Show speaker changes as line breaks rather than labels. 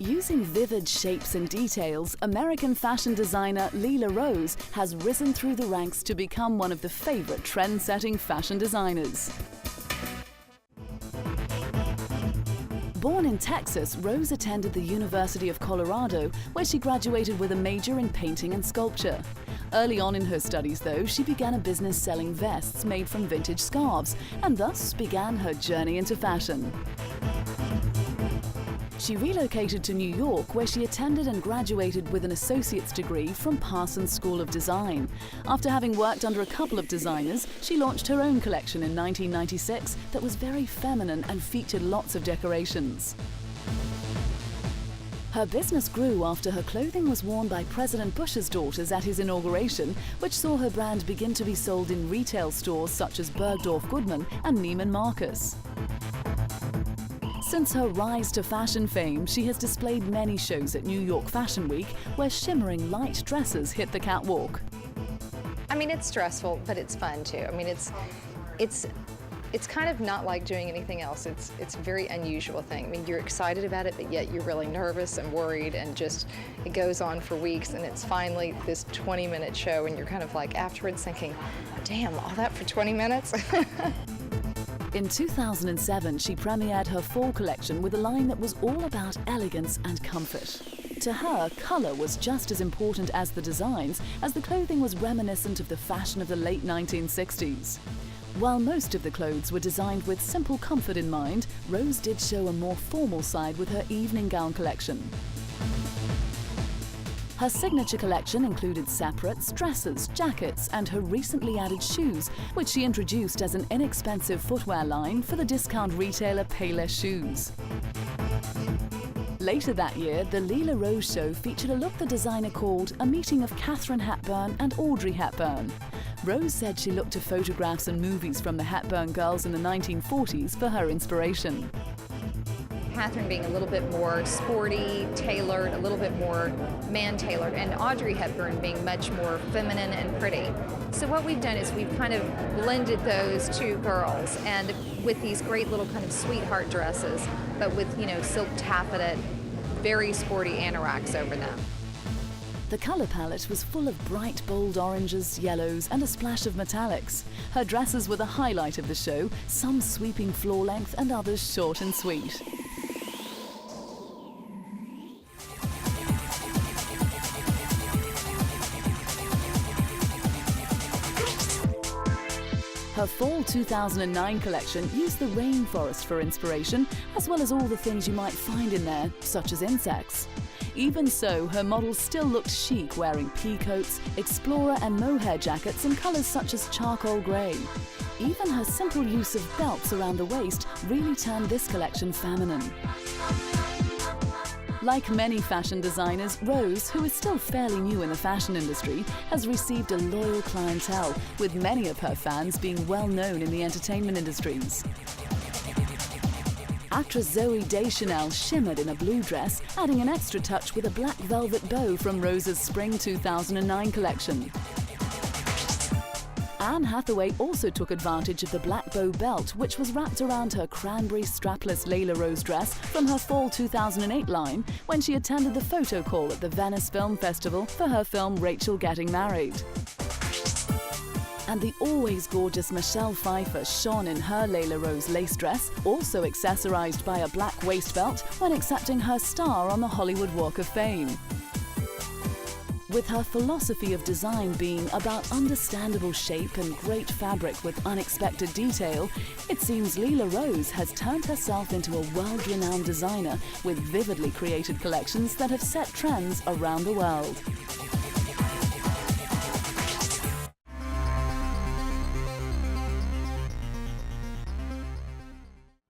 Using vivid shapes and details, American fashion designer Lela Rose has risen through the ranks to become one of the favorite trend-setting fashion designers. Born in Texas, Rose attended the University of Colorado, where she graduated with a major in painting and sculpture. Early on in her studies, though, she began a business selling vests made from vintage scarves, and thus began her journey into fashion. She relocated to New York, where she attended and graduated with an associate's degree from Parsons School of Design. After having worked under a couple of designers, she launched her own collection in 1996 that was very feminine and featured lots of decorations. Her business grew after her clothing was worn by President Bush's daughters at his inauguration, which saw her brand begin to be sold in retail stores such as Bergdorf Goodman and Neiman Marcus. Since her rise to fashion fame, she has displayed many shows at New York Fashion Week, where shimmering light dresses hit the catwalk.
I mean, it's stressful, but it's fun too. I mean, it's kind of not like doing anything else. It's a very unusual thing. I mean, you're excited about it, but yet you're really nervous and worried, and just it goes on for weeks, and it's finally this 20-minute show, and you're kind of like afterwards thinking, damn, all that for 20 minutes?
In 2007, she premiered her fall collection with a line that was all about elegance and comfort. To her, colour was just as important as the designs, as the clothing was reminiscent of the fashion of the late 1960s. While most of the clothes were designed with simple comfort in mind, Rose did show a more formal side with her evening gown collection. Her signature collection included separates, dresses, jackets, and her recently added shoes, which she introduced as an inexpensive footwear line for the discount retailer Payless Shoes. Later that year, the Lela Rose show featured a look the designer called a meeting of Katharine Hepburn and Audrey Hepburn. Rose said she looked to photographs and movies from the Hepburn girls in the 1940s for her inspiration.
Katharine being a little bit more sporty, tailored, a little bit more man-tailored, and Audrey Hepburn being much more feminine and pretty. So what we've done is we've kind of blended those two girls, and with these great little kind of sweetheart dresses, but with, you know, silk taffeta, very sporty anoraks over them.
The colour palette was full of bright, bold oranges, yellows, and a splash of metallics. Her dresses were the highlight of the show, some sweeping floor length and others short and sweet. Her fall 2009 collection used the rainforest for inspiration, as well as all the things you might find in there, such as insects. Even so, her models still looked chic, wearing pea coats, explorer and mohair jackets in colours such as charcoal grey. Even her simple use of belts around the waist really turned this collection feminine. Like many fashion designers, Rose, who is still fairly new in the fashion industry, has received a loyal clientele, with many of her fans being well known in the entertainment industries. Actress Zooey Deschanel shimmered in a blue dress, adding an extra touch with a black velvet bow from Rose's Spring 2009 collection. Anne Hathaway also took advantage of the black bow belt, which was wrapped around her cranberry strapless Lela Rose dress from her fall 2008 line when she attended the photo call at the Venice Film Festival for her film Rachel Getting Married. And the always gorgeous Michelle Pfeiffer shone in her Lela Rose lace dress, also accessorized by a black waist belt when accepting her star on the Hollywood Walk of Fame. With her philosophy of design being about understandable shape and great fabric with unexpected detail, it seems Lela Rose has turned herself into a world-renowned designer with vividly created collections that have set trends around the world.